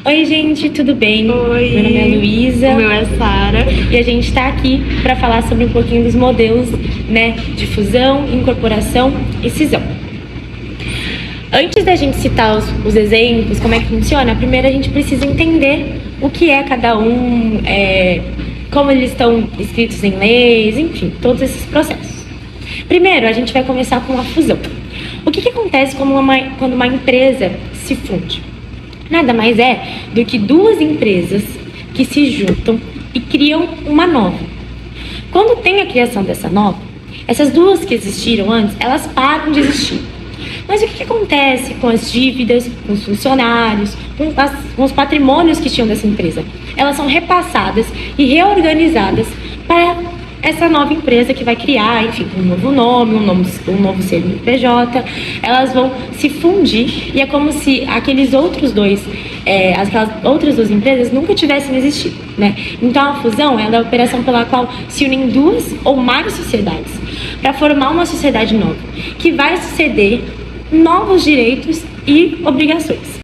Oi, gente, tudo bem? Oi. Meu nome é Luísa. O meu é Sara. E a gente está aqui para falar sobre um pouquinho dos modelos, né, de fusão, incorporação e cisão. Antes da gente citar os exemplos, como é que funciona, primeiro a gente precisa entender o que é cada um, como eles estão escritos em leis, enfim, todos esses processos. Primeiro, a gente vai começar com a fusão. O que acontece quando uma empresa se funde? Nada mais é do que duas empresas que se juntam e criam uma nova. Quando tem a criação dessa nova, essas duas que existiram antes, elas param de existir. Mas o que acontece com as dívidas, com os funcionários, com os patrimônios que tinham dessa empresa? Elas são repassadas e reorganizadas para essa nova empresa que vai criar, enfim, um novo nome, um novo CNPJ. Elas vão se fundir e é como se aquelas outras duas empresas nunca tivessem existido, né? Então a fusão é a operação pela qual se unem duas ou mais sociedades para formar uma sociedade nova, que vai suceder novos direitos e obrigações.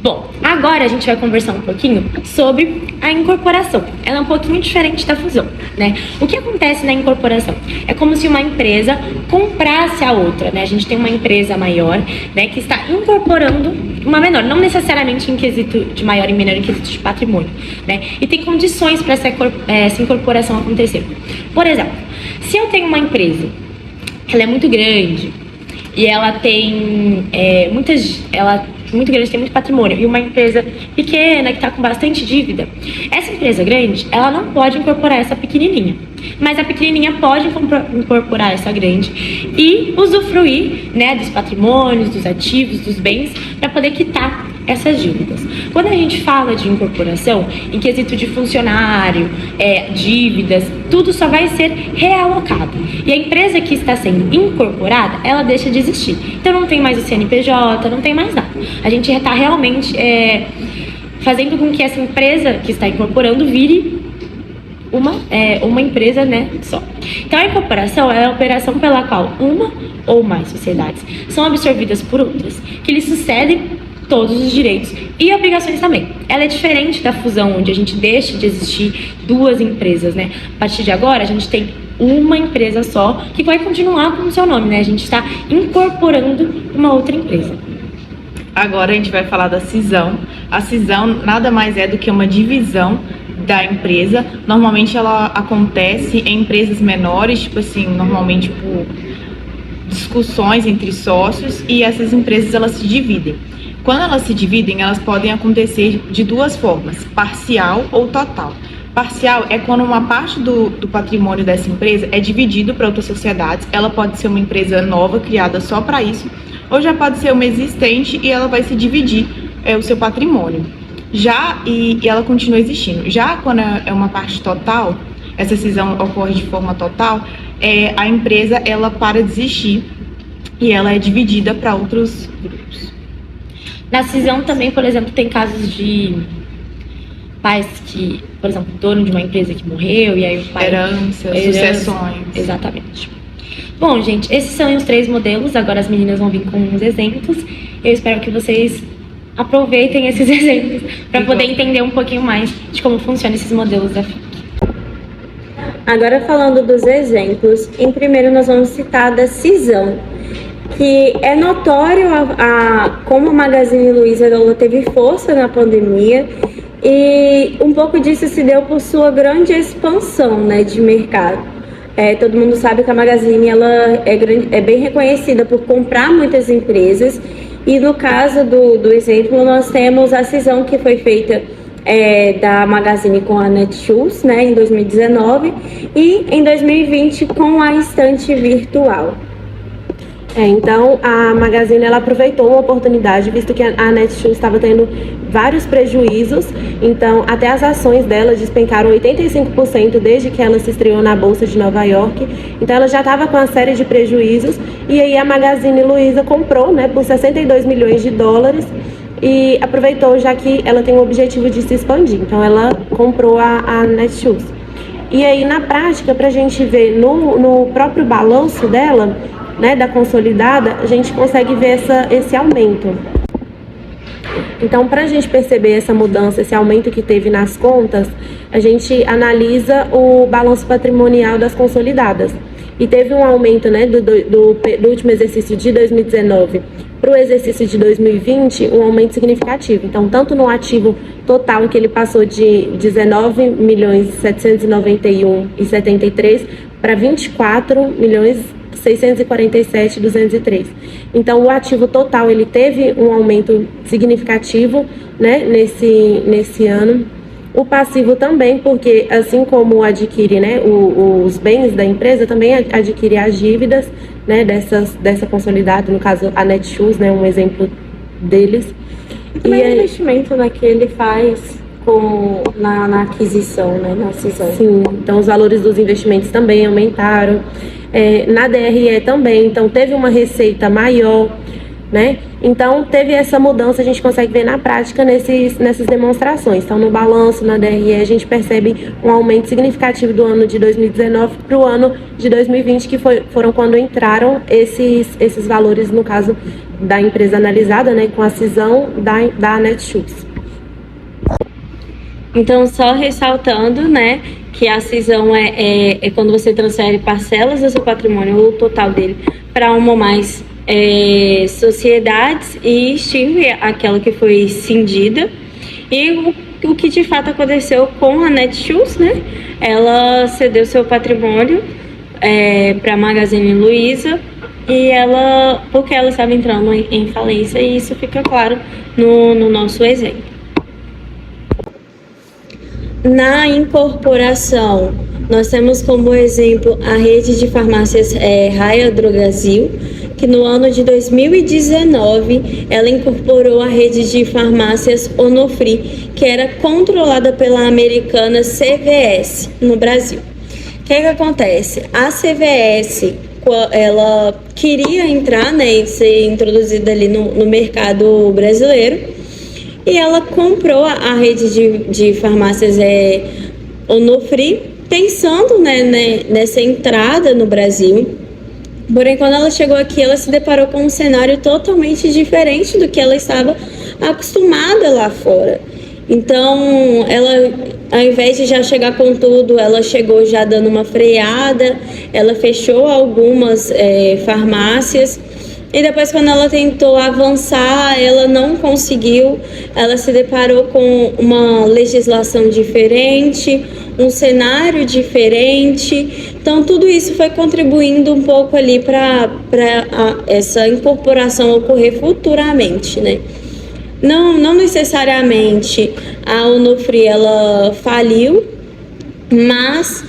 Bom, agora a gente vai conversar um pouquinho sobre a incorporação. Ela é um pouquinho diferente da fusão, né? O que acontece na incorporação? É como se uma empresa comprasse a outra, né? A gente tem uma empresa maior, né, que está incorporando uma menor, não necessariamente em quesito de maior e menor em quesito de patrimônio, né? E tem condições para essa incorporação acontecer. Por exemplo, se eu tenho uma empresa, ela é muito grande e ela tem muito grande, tem muito patrimônio, e uma empresa pequena que está com bastante dívida, essa empresa grande, ela não pode incorporar essa pequenininha, mas a pequenininha pode incorporar essa grande e usufruir, né, dos patrimônios, dos ativos, dos bens, para poder quitar essas dívidas. Quando a gente fala de incorporação, em quesito de funcionário, dívidas, tudo só vai ser realocado. E a empresa que está sendo incorporada, ela deixa de existir. Então não tem mais o CNPJ, não tem mais nada. A gente está realmente fazendo com que essa empresa que está incorporando vire uma empresa, né, só. Então a incorporação é a operação pela qual uma ou mais sociedades são absorvidas por outras, que lhes sucedem todos os direitos e obrigações também. Ela é diferente da fusão, onde a gente deixa de existir duas empresas, né? A partir de agora, a gente tem uma empresa só, que vai continuar com o seu nome, né? A gente está incorporando uma outra empresa. Agora a gente vai falar da cisão. A cisão nada mais é do que uma divisão da empresa. Normalmente ela acontece em empresas menores, tipo assim, normalmente por discussões entre sócios, e essas empresas elas se dividem. Quando elas se dividem, elas podem acontecer de duas formas, parcial ou total. Parcial é quando uma parte do patrimônio dessa empresa é dividido para outras sociedades. Ela pode ser uma empresa nova, criada só para isso, ou já pode ser uma existente e ela vai se dividir o seu patrimônio. E ela continua existindo. Já quando é uma parte total, essa cisão ocorre de forma total, a empresa ela para de existir e ela é dividida para outros grupos. Na cisão também, por exemplo, tem casos de pais que, por exemplo, dono de uma empresa que morreu e aí o pai... Herança, sucessões. Exatamente. Bom, gente, esses são os 3 modelos. Agora as meninas vão vir com uns exemplos. Eu espero que vocês aproveitem esses exemplos para poder entender um pouquinho mais de como funcionam esses modelos da FIC. Agora falando dos exemplos, em primeiro nós vamos citar da cisão, que é notório como a Magazine Luiza ela teve força na pandemia, e um pouco disso se deu por sua grande expansão, né, de mercado. Todo mundo sabe que a Magazine ela é bem reconhecida por comprar muitas empresas, e no caso do exemplo nós temos a cisão que foi feita da Magazine com a Netshoes, né, em 2019, e em 2020 com a Estante Virtual. Então a Magazine ela aproveitou uma oportunidade, visto que a Netshoes estava tendo vários prejuízos, então até as ações dela despencaram 85% desde que ela se estreou na Bolsa de Nova York. Então ela já estava com uma série de prejuízos, e aí a Magazine Luiza comprou, né, por 62 milhões de dólares, e aproveitou, já que ela tem o objetivo de se expandir. Então ela comprou a Netshoes. E aí na prática, para a gente ver no próprio balanço dela, né, da consolidada, a gente consegue ver esse aumento. Então, para a gente perceber essa mudança, esse aumento que teve nas contas, a gente analisa o balanço patrimonial das consolidadas. E teve um aumento, né, do último exercício de 2019 para o exercício de 2020, um aumento significativo. Então, tanto no ativo total, em que ele passou de 19.791.073 para 24.647.203. Então, o ativo total ele teve um aumento significativo, né, nesse ano. O passivo também, porque assim como adquire, né, os bens da empresa, também adquire as dívidas, né, dessa consolidada, no caso a Netshoes, né, um exemplo deles. E também o investimento, né, que ele faz na aquisição, né, na cisão. Sim, então os valores dos investimentos também aumentaram. Na DRE também, então teve uma receita maior, né? Então teve essa mudança, a gente consegue ver na prática nessas demonstrações. Então no balanço, na DRE, a gente percebe um aumento significativo do ano de 2019 para o ano de 2020, que foram quando entraram esses valores, no caso da empresa analisada, né, com a cisão da Netshoes. Então, só ressaltando, né, que a cisão é quando você transfere parcelas do seu patrimônio ou o total dele para uma ou mais sociedades e extingue aquela que foi cindida. E o que de fato aconteceu com a Netshoes, né? Ela cedeu seu patrimônio para a Magazine Luiza porque ela estava entrando em falência, e isso fica claro no nosso exemplo. Na incorporação, nós temos como exemplo a rede de farmácias Raia Drogasil, que no ano de 2019 ela incorporou a rede de farmácias Onofre, que era controlada pela americana CVS no Brasil. O que acontece? A CVS, ela queria entrar, né, e ser introduzida ali no mercado brasileiro, e ela comprou a rede de farmácias Onofre, pensando, né, nessa entrada no Brasil. Porém, quando ela chegou aqui, ela se deparou com um cenário totalmente diferente do que ela estava acostumada lá fora. Então, ela, ao invés de já chegar com tudo, ela chegou já dando uma freada, ela fechou algumas farmácias. E depois, quando ela tentou avançar, ela não conseguiu. Ela se deparou com uma legislação diferente, um cenário diferente. Então, tudo isso foi contribuindo um pouco ali para essa incorporação ocorrer futuramente, né? Não necessariamente a Onofre ela faliu, mas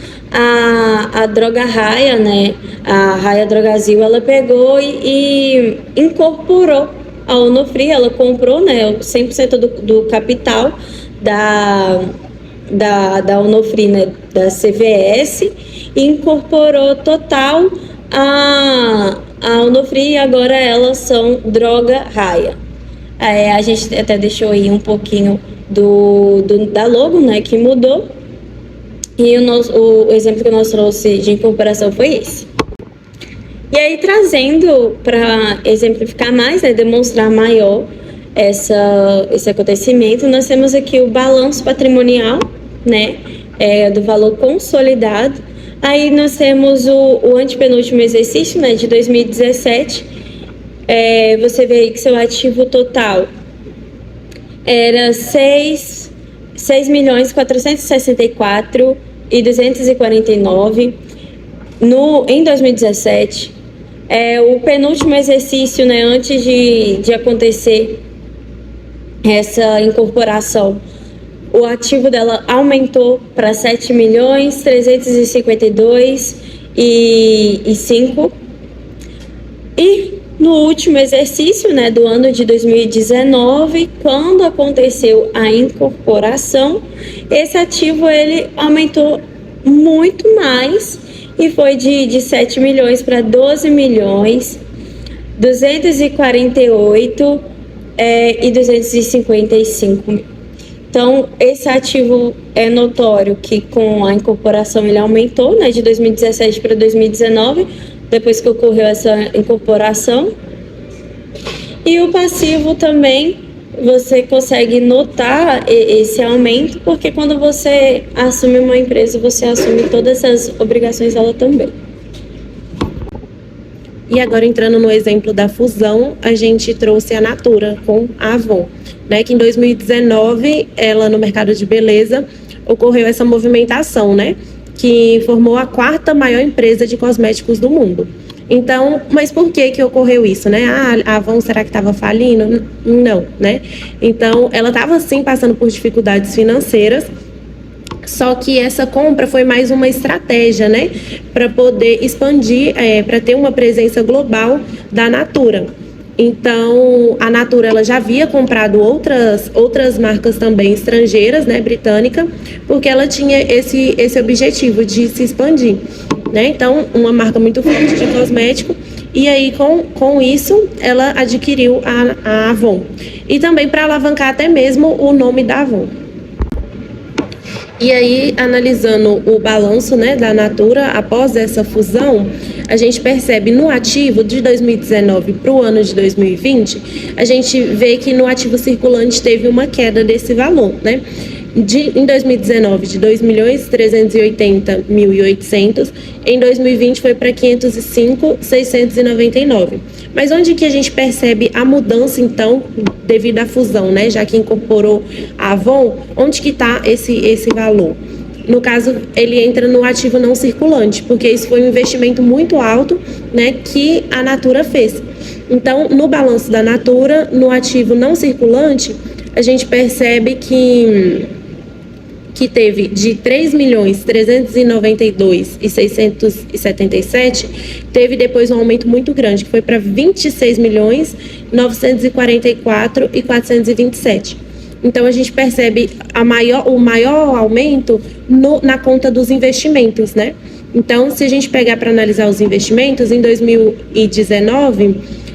a Droga Raia, né, a Raia Drogasil, ela pegou e incorporou a Onofre. Ela comprou, né, 100% do capital da Onofre, né, da CVS, e incorporou total a Onofre, e agora elas são Droga Raia. A gente até deixou aí um pouquinho da logo, né, que mudou. E o exemplo que nós trouxe de incorporação foi esse. E aí, trazendo para exemplificar mais, né, demonstrar maior esse acontecimento, nós temos aqui o balanço patrimonial, né, do valor consolidado. Aí nós temos o antepenúltimo exercício, né, de 2017. Você vê aí que seu ativo total era 6.464.249 em 2017. O penúltimo exercício, né, antes de acontecer essa incorporação, o ativo dela aumentou para 7.352.500. E no último exercício, né, do ano de 2019, quando aconteceu a incorporação, esse ativo ele aumentou muito mais e foi de 7 milhões para 12.248.255. Então, esse ativo é notório que com a incorporação ele aumentou, né, de 2017 para 2019, depois que ocorreu essa incorporação. E o passivo também você consegue notar esse aumento, porque quando você assume uma empresa, você assume todas essas obrigações dela também. E agora, entrando no exemplo da fusão, a gente trouxe a Natura com a Avon, né? Que em 2019, ela no mercado de beleza, ocorreu essa movimentação, né? Que formou a 4ª maior empresa de cosméticos do mundo. Então, mas por que ocorreu isso, né? A Avon, será que estava falindo? Não, né? Então, ela estava sim passando por dificuldades financeiras, só que essa compra foi mais uma estratégia, né? Para poder expandir, para ter uma presença global da Natura. Então, a Natura ela já havia comprado outras marcas também estrangeiras, né, britânica, porque ela tinha esse objetivo de se expandir, né? Então, uma marca muito forte de cosmético. E aí, com isso, ela adquiriu a Avon. E também para alavancar até mesmo o nome da Avon. E aí, analisando o balanço, né, da Natura após essa fusão, a gente percebe no ativo de 2019 para o ano de 2020, a gente vê que no ativo circulante teve uma queda desse valor, né? Em 2019, de 2.380.800, em 2020 foi para 505.699. Mas onde que a gente percebe a mudança, então, devido à fusão, né? Já que incorporou a Avon, onde que está esse valor? No caso, ele entra no ativo não circulante, porque isso foi um investimento muito alto, né, que a Natura fez. Então, no balanço da Natura, no ativo não circulante, a gente percebe que teve de 3.392.677, teve depois um aumento muito grande, que foi para 26.944.427. Então, a gente percebe o maior aumento na conta dos investimentos, né? Então, se a gente pegar para analisar os investimentos, em 2019,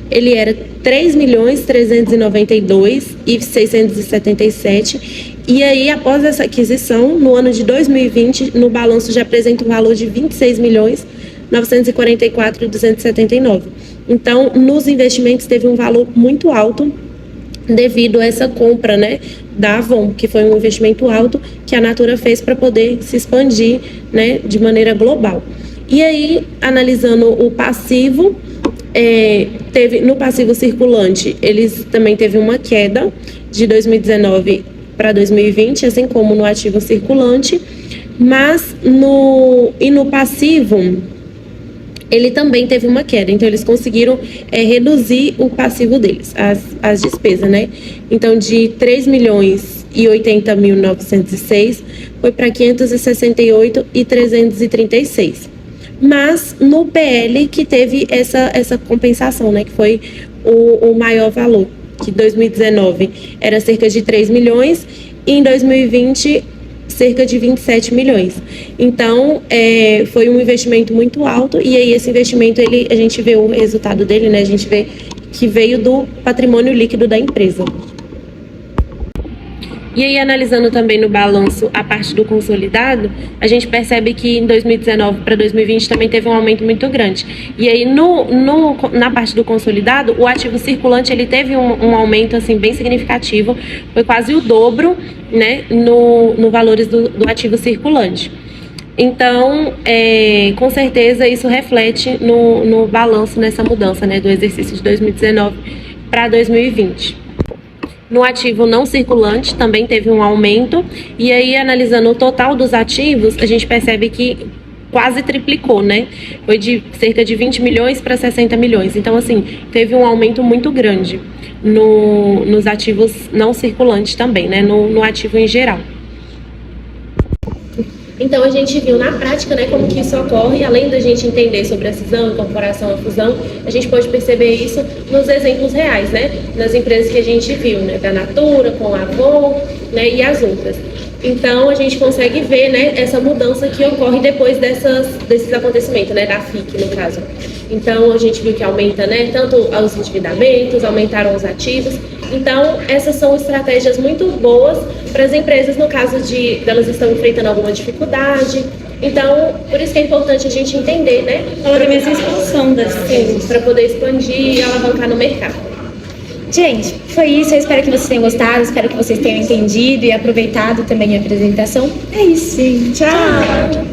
ele era 3.392.677. E aí, após essa aquisição, no ano de 2020, no balanço já apresenta um valor de 26.944.279. Então, nos investimentos teve um valor muito alto devido a essa compra, né, da Avon, que foi um investimento alto que a Natura fez para poder se expandir, né, de maneira global. E aí, analisando o passivo, no passivo circulante, eles também teve uma queda de 2019 para 2020, assim como no ativo circulante, mas no passivo ele também teve uma queda, então eles conseguiram reduzir o passivo deles, as despesas, né? Então, de 3.080.906 foi para 568.336. Mas no PL que teve essa compensação, né? Que foi o maior valor, que em 2019 era cerca de 3 milhões e em 2020 cerca de 27 milhões. Então, foi um investimento muito alto e aí esse investimento, a gente vê o resultado dele, né? A gente vê que veio do patrimônio líquido da empresa. E aí, analisando também no balanço a parte do consolidado, a gente percebe que em 2019 para 2020 também teve um aumento muito grande. E aí, na parte do consolidado, o ativo circulante ele teve um aumento assim, bem significativo, foi quase o dobro, né, no valores do ativo circulante. Então, com certeza, isso reflete no balanço nessa mudança, né, do exercício de 2019 para 2020. No ativo não circulante também teve um aumento, e aí analisando o total dos ativos, a gente percebe que quase triplicou, né? Foi de cerca de 20 milhões para 60 milhões. Então, assim, teve um aumento muito grande nos ativos não circulantes também, né? No ativo em geral. Então, a gente viu na prática, né, como que isso ocorre, além da gente entender sobre a cisão, incorporação, a fusão, a gente pode perceber isso nos exemplos reais, né, nas empresas que a gente viu, né, da Natura, com a Avon, né, e as outras. Então, a gente consegue ver, né, essa mudança que ocorre depois desses acontecimentos, né, da FIC, no caso. Então, a gente viu que aumenta, né, tanto os endividamentos, aumentaram os ativos. Então, essas são estratégias muito boas para as empresas, no caso de elas estão enfrentando alguma dificuldade. Então, por isso que é importante a gente entender, né? Para ver essa expansão das Sim, para poder expandir e alavancar no mercado. Gente, foi isso. Eu espero que vocês tenham gostado, espero que vocês tenham entendido e aproveitado também a apresentação. É isso. Sim, tchau.